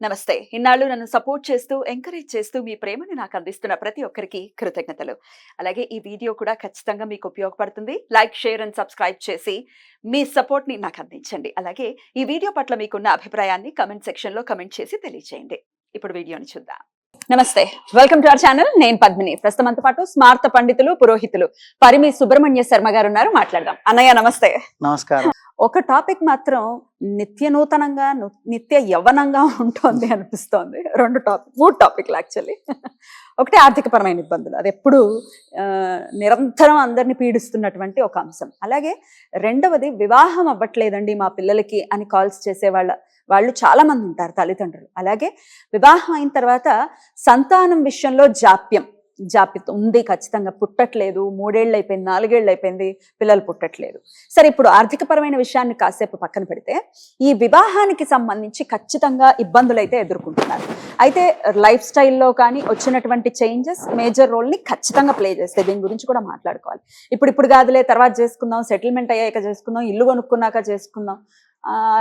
నమస్తే. ఇన్నాళ్ళు నన్ను సపోర్ట్ చేస్తూ, ఎంకరేజ్ చేస్తూ మీ ప్రేమను నాకు అందిస్తున్న ప్రతి ఒక్కరికి కృతజ్ఞతలు. అలాగే ఈ వీడియో కూడా ఖచ్చితంగా మీకు ఉపయోగపడుతుంది. లైక్, షేర్ అండ్ సబ్స్క్రైబ్ చేసి మీ సపోర్ట్‌ని నాకు అందించండి. అలాగే ఈ వీడియో పట్ల మీకున్న అభిప్రాయాన్ని కామెంట్ సెక్షన్‌లో కామెంట్ చేసి తెలియజేయండి. ఇప్పుడు వీడియోని చూద్దాం. నమస్తే. Welcome to our channel. నేను పద్మిని. ప్రస్తుతం మనతో పాటు స్మార్త పండితులు, పురోహితులు పరిమి సుబ్రహ్మణ్య శర్మ గారు ఉన్నారు. మాట్లాడదాం. అన్నయ్య నమస్తే. నమస్కారం. ఒక టాపిక్ మాత్రం నిత్య నూతనంగా నిత్య యవ్వనంగా ఉంటుంది అనిపిస్తోంది. మూడు టాపిక్లు యాక్చువల్లీ. ఒకటి ఆర్థికపరమైన ఇబ్బందులు, అది ఎప్పుడు నిరంతరం అందరినీ పీడిస్తున్నటువంటి ఒక అంశం. అలాగే రెండవది వివాహం అవ్వట్లేదండి మా పిల్లలకి అని కాల్స్ చేసే వాళ్ళు చాలా మంది ఉంటారు, తల్లిదండ్రులు. అలాగే వివాహం అయిన తర్వాత సంతానం విషయంలో జాప్యం ఉంది, ఖచ్చితంగా పుట్టట్లేదు, 3 ఏళ్ళు అయిపోయింది, 4 ఏళ్ళు అయిపోయింది, పిల్లలు పుట్టట్లేదు. సరే, ఇప్పుడు ఆర్థికపరమైన విషయాన్ని కాసేపు పక్కన పెడితే ఈ వివాహానికి సంబంధించి ఖచ్చితంగా ఇబ్బందులు అయితే ఎదుర్కొంటున్నారు. అయితే లైఫ్ స్టైల్లో కానీ వచ్చినటువంటి చేంజెస్ మేజర్ రోల్ని ఖచ్చితంగా ప్లే చేస్తాయి. దీని గురించి కూడా మాట్లాడుకోవాలి. ఇప్పుడు కాదులే, తర్వాత చేసుకుందాం, సెటిల్మెంట్ అయ్యాక చేసుకుందాం, ఇల్లు కొనుక్కున్నాక చేసుకుందాం,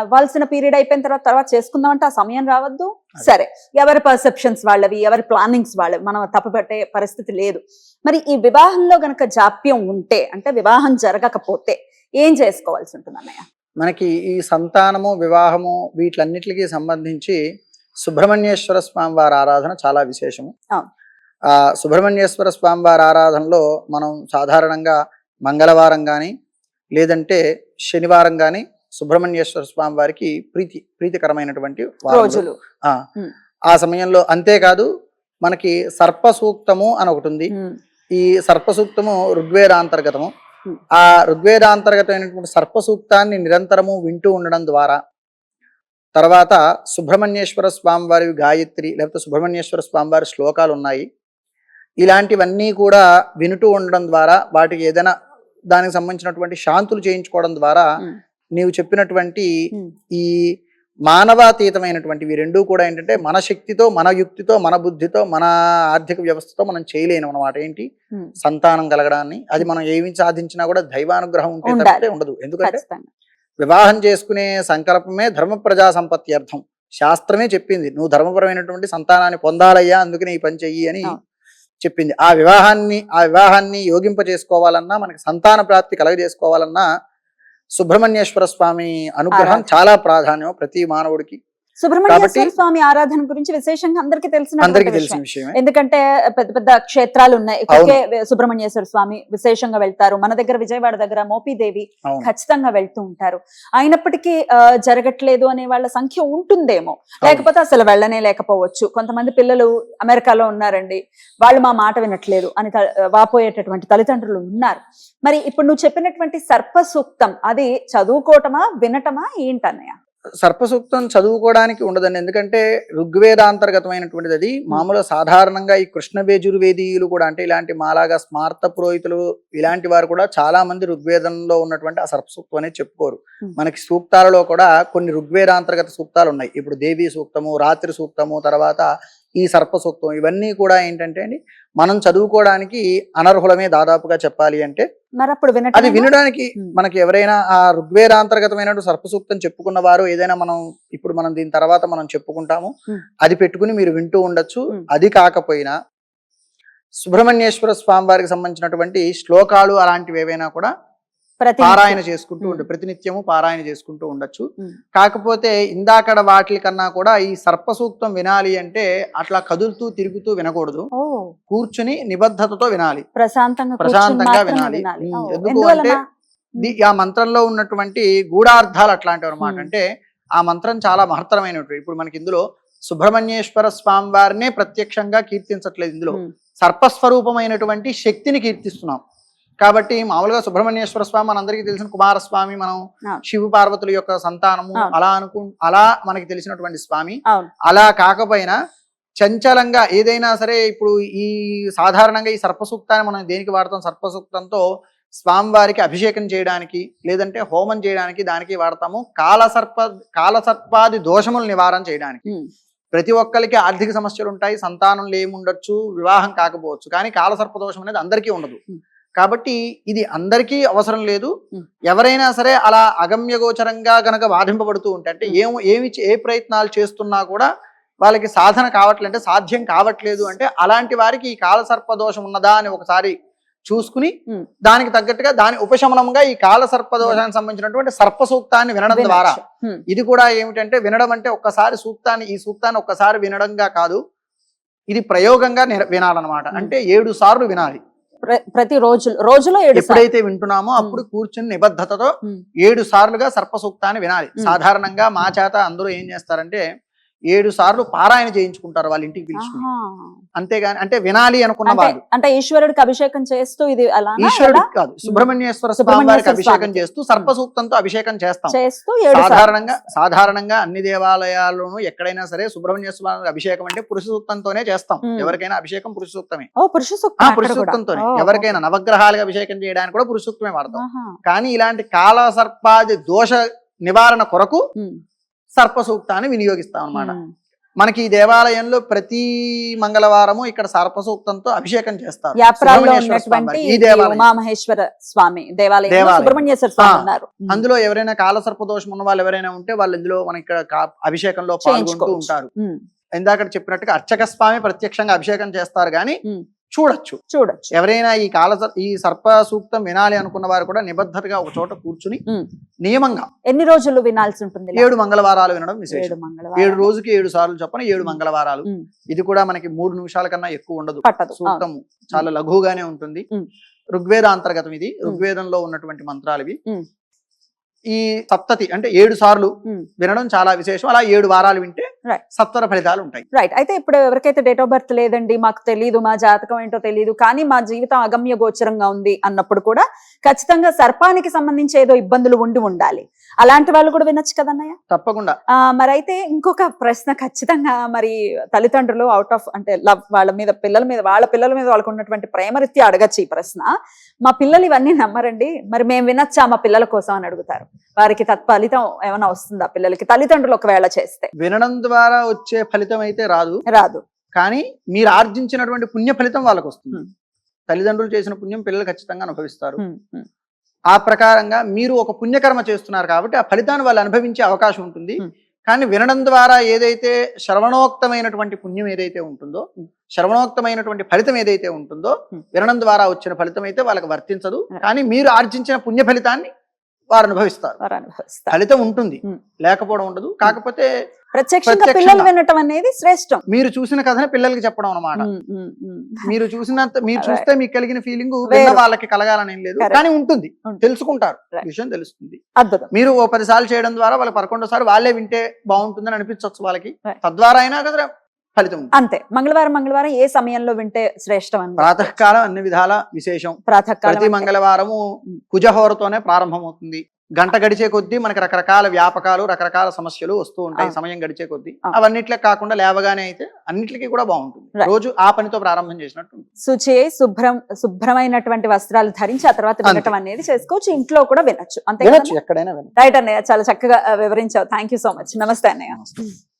ఇవ్వాల్సిన పీరియడ్ అయిపోయిన తర్వాత చేసుకుందాం అంటే ఆ సమయం రావద్దు. సరే, ఎవరి పర్సెప్షన్స్ వాళ్ళవి, ఎవరి ప్లానింగ్స్ వాళ్ళవి, మనం తప్పుపట్టే పరిస్థితి లేదు. మరి ఈ వివాహంలో గనక జాప్యం ఉంటే, అంటే వివాహం జరగకపోతే ఏం చేసుకోవాల్సి ఉంటుంది అన్నయ్య? మనకి ఈ సంతానము, వివాహము వీటిలన్నిటికీ సంబంధించి సుబ్రహ్మణ్యేశ్వర స్వామి వారి ఆరాధన చాలా విశేషము. సుబ్రహ్మణ్యేశ్వర స్వామి వారి ఆరాధనలో మనం సాధారణంగా మంగళవారం కానీ లేదంటే శనివారం కానీ సుబ్రహ్మణ్యేశ్వర స్వామి వారికి ప్రీతికరమైనటువంటి రోజులు. ఆ సమయంలో అంతేకాదు, మనకి సర్ప సూక్తము అని ఒకటి ఉంది. ఈ సర్ప సూక్తము ఋగ్వేదాంతర్గతము. ఆ ఋగ్వేదాంతర్గతమైనటువంటి సర్ప సూక్తాన్ని నిరంతరము వింటూ ఉండడం ద్వారా, తర్వాత సుబ్రహ్మణ్యేశ్వర స్వామి వారి గాయత్రి లేకపోతే సుబ్రహ్మణ్యేశ్వర స్వామి వారి శ్లోకాలు ఉన్నాయి. ఇలాంటివన్నీ కూడా వినుటూ ఉండడం ద్వారా, వాటికి ఏదైనా దానికి సంబంధించినటువంటి శాంతులు చేయించుకోవడం ద్వారా నీవు చెప్పినటువంటి ఈ మానవాతీతమైనటువంటి ఈ రెండూ కూడా ఏంటంటే మన శక్తితో, మన యుక్తితో, మన బుద్ధితో, మన ఆర్థిక వ్యవస్థతో మనం చేయలేను అన్నమాట. ఏంటి సంతానం కలగడాన్ని, అది మనం ఏమి సాధించినా కూడా దైవానుగ్రహం ఉంటే తప్పితే ఉండదు. ఎందుకంటే వివాహం చేసుకునే సంకల్పమే ధర్మ ప్రజా సంపత్తి అర్థం. శాస్త్రమే చెప్పింది, నువ్వు ధర్మపరమైనటువంటి సంతానాన్ని పొందాలయ్యా, అందుకనే ఈ పని చెయ్యి అని చెప్పింది. ఆ వివాహాన్ని యోగింప చేసుకోవాలన్నా, మనకి సంతాన ప్రాప్తి కలగజేసుకోవాలన్నా సుబ్రహ్మణ్యేశ్వర స్వామి అనుగ్రహం చాలా ప్రాధాన్యం ప్రతి మానవుడికి. సుబ్రహ్మణ్యేశ్వర స్వామి ఆరాధన గురించి విశేషంగా అందరికీ తెలిసిన విషయం. ఎందుకంటే పెద్ద పెద్ద క్షేత్రాలు ఉన్నాయి, ఇక్కడికే సుబ్రహ్మణ్యేశ్వర స్వామి విశేషంగా వెళ్తారు. మన దగ్గర విజయవాడ దగ్గర మోపిదేవి ఖచ్చితంగా వెళ్తూ ఉంటారు. అయినప్పటికీ జరగట్లేదు అనే వాళ్ళ సంఖ్య ఉంటుందేమో, లేకపోతే అసలు వెళ్ళనే లేకపోవచ్చు. కొంతమంది పిల్లలు అమెరికాలో ఉన్నారండి, వాళ్ళు మా మాట వినట్లేదు అని వాపోయేటటువంటి తల్లిదండ్రులు ఉన్నారు. మరి ఇప్పుడు నువ్వు చెప్పినటువంటి సర్ప సూక్తం అది చదువుకోవటమా, వినటమా, ఏంటన్నయ్య? సర్పసూక్తం చదువుకోవడానికి ఉండదండి, ఎందుకంటే ఋగ్వేదాంతర్గతమైనటువంటిది. అది మామూలుగా సాధారణంగా ఈ కృష్ణవేజుర్వేదీయులు కూడా, అంటే ఇలాంటి మాలాగా స్మార్త పురోహితులు ఇలాంటి వారు కూడా చాలా మంది ఋగ్వేదంలో ఉన్నటువంటి ఆ సర్పసూక్తం అనేది చెప్పుకోరు. మనకి సూక్తాలలో కూడా కొన్ని ఋగ్వేదాంతర్గత సూక్తాలు ఉన్నాయి. ఇప్పుడు దేవీ సూక్తము, రాత్రి సూక్తము, తర్వాత ఈ సర్ప సూక్తం, ఇవన్నీ కూడా ఏంటంటే అండి మనం చదువుకోవడానికి అనర్హులమే దాదాపుగా చెప్పాలి అంటే. అది వినడానికి మనకి ఎవరైనా ఆ ఋగ్వేదాంతర్గతమైన సర్పసూక్తం చెప్పుకున్న వారు ఏదైనా మనం దీని తర్వాత మనం చెప్పుకుంటాము, అది పెట్టుకుని మీరు వింటూ ఉండొచ్చు. అది కాకపోయినా సుబ్రహ్మణ్యేశ్వర స్వామి వారికి సంబంధించినటువంటి శ్లోకాలు అలాంటివి ఏవైనా కూడా పారాయణ చేసుకుంటూ ప్రతినిత్యము పారాయణ చేసుకుంటూ ఉండొచ్చు. కాకపోతే ఇందాకడ వాటి కన్నా కూడా ఈ సర్పసూక్తం వినాలి అంటే అట్లా కదులుతూ తిరుగుతూ వినకూడదు, కూర్చుని నిబద్ధతతో వినాలి, ప్రశాంతంగా వినాలి. ఎందుకు అంటే ఆ మంత్రంలో ఉన్నటువంటి గూఢార్థాలు అట్లాంటివి అనమాట. అంటే ఆ మంత్రం చాలా మహత్తరమైనటువంటి. ఇప్పుడు మనకి ఇందులో సుబ్రహ్మణ్యేశ్వర స్వామి వారినే ప్రత్యక్షంగా కీర్తించట్లేదు, ఇందులో సర్పస్వరూపమైనటువంటి శక్తిని కీర్తిస్తున్నాం. కాబట్టి మామూలుగా సుబ్రహ్మణ్యేశ్వర స్వామి మనందరికీ తెలిసిన కుమారస్వామి, మనం శివ పార్వతుల యొక్క సంతానము అలా మనకి తెలిసినటువంటి స్వామి. అలా కాకపోయినా చంచలంగా ఏదైనా సరే, ఇప్పుడు ఈ సాధారణంగా ఈ సర్పసూక్తాన్ని మనం దేనికి వాడతాం? సర్పసూక్తంతో స్వామివారికి అభిషేకం చేయడానికి, లేదంటే హోమం చేయడానికి, దానికి వాడతాము. కాలసర్పాది దోషములు నివారణ చేయడానికి. ప్రతి ఒక్కరికి ఆర్థిక సమస్యలు ఉంటాయి, సంతానం ఏముండొచ్చు, వివాహం కాకపోవచ్చు, కానీ కాలసర్ప దోషం అనేది అందరికీ ఉండదు. కాబట్టి ఇది అందరికీ అవసరం లేదు. ఎవరైనా సరే అలా అగమ్యగోచరంగా గనక బాధింపబడుతూ ఉంటే, అంటే ఏ ప్రయత్నాలు చేస్తున్నా కూడా వాళ్ళకి సాధన కావట్లేదు అంటే సాధ్యం కావట్లేదు అంటే అలాంటి వారికి ఈ కాలసర్ప దోషం ఉన్నదా అని ఒకసారి చూసుకుని దానికి తగ్గట్టుగా దాని ఉపశమనంగా ఈ కాలసర్ప దోషానికి సంబంధించినటువంటి సర్ప సూక్తాన్ని వినడం ద్వారా, ఇది కూడా ఏమిటంటే వినడం అంటే ఒక్కసారి ఈ సూక్తాన్ని ఒక్కసారి వినడంగా కాదు, ఇది ప్రయోగంగా వినాలన్నమాట. అంటే 7 సార్లు వినాలి. ప్రతి రోజులో ఎప్పుడైతే వింటున్నామో అప్పుడు కూర్చుని నిబద్ధతతో 7 సార్లుగా సర్ప సూక్తాన్ని వినాలి. సాధారణంగా మా చేత అందరూ ఏం చేస్తారంటే 7 సార్లు పారాయణ చేయించుకుంటారు వాళ్ళ ఇంటికి పిలుచుకుని. అంతేగాని అంటే వినాలి అనుకున్న వాళ్ళు అంటే ఈశ్వరుడికి అభిషేకం చేస్తూ ఇది అలా ఈశ్వరుడికి కాదు సుబ్రహ్మణ్యేశ్వర స్వామి వారికి అభిషేకం చేస్తూ సర్ప సూక్తంతో అభిషేకం చేస్తాం. సాధారణంగా అన్ని దేవాలయాల్లోనూ ఎక్కడైనా సరే సుబ్రహ్మణ్య స్వామి అభిషేకం అంటే పురుష సూక్తంతోనే చేస్తాం. ఎవరికైనా అభిషేకం పురుష సూక్తమే. పురుష సూక్తంతోనే ఎవరికైనా నవగ్రహాలుగా అభిషేకం చేయడానికి కూడా పురుష సూక్తమే వాడతాం. కానీ ఇలాంటి కాల సర్పాది దోష నివారణ కొరకు సర్ప సూక్తాన్ని వినియోగిస్తాం అన్నమాట. మనకి ఈ దేవాలయంలో ప్రతి మంగళవారము ఇక్కడ సర్ప సూక్తంతో అభిషేకం చేస్తారు. ఈ దేవాలయం ఉమామహేశ్వర స్వామి దేవాలయం సుబ్రహ్మణ్యేశ్వర స్వామి ఉన్నారు. అందులో ఎవరైనా కాలసర్ప దోషం ఉన్న వాళ్ళు ఎవరైనా ఉంటే వాళ్ళు ఇందులో మన ఇక్కడ అభిషేకంలో పాల్గొంటూ ఉంటారు. ఇందాక చెప్పినట్టుగా అర్చక స్వామి ప్రత్యక్షంగా అభిషేకం చేస్తారు కానీ చూడొచ్చు. ఎవరైనా ఈ సర్ప సూక్తం వినాలి అనుకున్న వారు కూడా నిబద్ధతగా ఒక చోట కూర్చుని నియమంగా ఎన్ని రోజులు వినాల్సి ఉంటుంది? 7 మంగళవారాలు వినడం విశేషం. 7 రోజుకి 7 సార్లు చెప్పని 7 మంగళవారాలు. ఇది కూడా మనకి 3 నిమిషాల కన్నా ఎక్కువ ఉండదు. సూక్తం చాలా లఘువుగానే ఉంటుంది. ఋగ్వేద అంతర్గతం ఇది. ఋగ్వేదంలో ఉన్నటువంటి మంత్రాలు ఇవి. ఈ సప్తతి అంటే 7 సార్లు వినడం చాలా విశేషం. అలా 7 వారాలు వింటే సత్వర ఫలితాలు ఉంటాయి. రైట్. అయితే ఇప్పుడు ఎవరికైతే డేట్ ఆఫ్ బర్త్ లేదండి, మాకు తెలియదు, మా జాతకం ఏంటో తెలియదు, కానీ మా జీవితం అగమ్య గోచరంగా ఉంది అన్నప్పుడు కూడా ఖచ్చితంగా సర్పానికి సంబంధించి ఏదో ఇబ్బందులు ఉండాలి. అలాంటి వాళ్ళు కూడా వినొచ్చు కదన్నయ్య? తప్పకుండా. మరి అయితే ఇంకొక ప్రశ్న ఖచ్చితంగా మరి తల్లిదండ్రులు అవుట్ ఆఫ్ అంటే లవ్ వాళ్ళ పిల్లల మీద వాళ్ళకు ఉన్నటువంటి ప్రేమరీత్యా అడగచ్చు ఈ ప్రశ్న. మా పిల్లలు ఇవన్నీ నమ్మరండి, మరి మేము వినొచ్చా మా పిల్లల కోసం అని అడుగుతారు. వారికి తత్ఫలితం ఏమైనా వస్తుందా పిల్లలకి తల్లిదండ్రులు ఒకవేళ చేస్తే? వినడం ద్వారా వచ్చే ఫలితం అయితే రాదు, కానీ మీరు ఆర్జించినటువంటి పుణ్య ఫలితం వాళ్ళకు వస్తుంది. తల్లిదండ్రులు చేసిన పుణ్యం పిల్లలు ఖచ్చితంగా అనుభవిస్తారు. ఆ ప్రకారంగా మీరు ఒక పుణ్యకర్మ చేస్తున్నారు కాబట్టి ఆ ఫలితాన్ని వాళ్ళు అనుభవించే అవకాశం ఉంటుంది. కానీ వినడం ద్వారా ఏదైతే శ్రవణోక్తమైనటువంటి పుణ్యం ఏదైతే ఉంటుందో, శ్రవణోక్తమైనటువంటి ఫలితం ఏదైతే ఉంటుందో, వినడం ద్వారా వచ్చిన ఫలితం అయితే వాళ్ళకి వర్తించదు. కానీ మీరు ఆర్జించిన పుణ్య ఫలితాన్ని వారు అనుభవిస్తారు. ఫలితం ఉంటుంది, లేకపోవడం ఉండదు. కాకపోతే ప్రత్యక్షంగా పిల్లలు వినటం అనేది శ్రేష్టం. మీరు చూసిన కథని పిల్లలకి చెప్పడం అన్నమాట. మీరు చూస్తే మీకు కలిగిన ఫీలింగ్ వాళ్ళకి కలగాలని ఏం లేదు, కానీ ఉంటుంది, తెలుసుకుంటారు, విషయం తెలుస్తుంది. మీరు 10 సార్లు చేయడం ద్వారా వాళ్ళకి 11వ సారి వాళ్ళే వింటే బాగుంటుందని అనిపించవచ్చు వాళ్ళకి. తద్వారా అయినా కదా ఫలితం అంతే. మంగళవారం ఏ సమయంలో వింటే శ్రేష్టం? ప్రాతకాలం అన్ని విధాల విశేషం. ప్రతి మంగళవారము కుజహోరతోనే ప్రారంభమవుతుంది. గంట గడిచే కొద్దీ మనకి రకరకాల వ్యాపకాలు, రకరకాల సమస్యలు వస్తూ ఉంటాయి సమయం గడిచే కొద్దీ. అవన్నిట్లే కాకుండా లేవగానే అయితే అన్నిటికీ కూడా బాగుంటుంది. రోజు ఆ పనితో ప్రారంభం చేసినట్టు. శుచి శుభ్రమైనటువంటి వస్త్రాలు ధరించి ఆ తర్వాత వినటం అనేది చేసుకోవచ్చు. ఇంట్లో కూడా వినొచ్చు, అంతే. ఎక్కడైనా రైట్ అన్నయ్య, చాలా చక్కగా వివరించావు. Thank you so much. నమస్తే అన్నయ్య.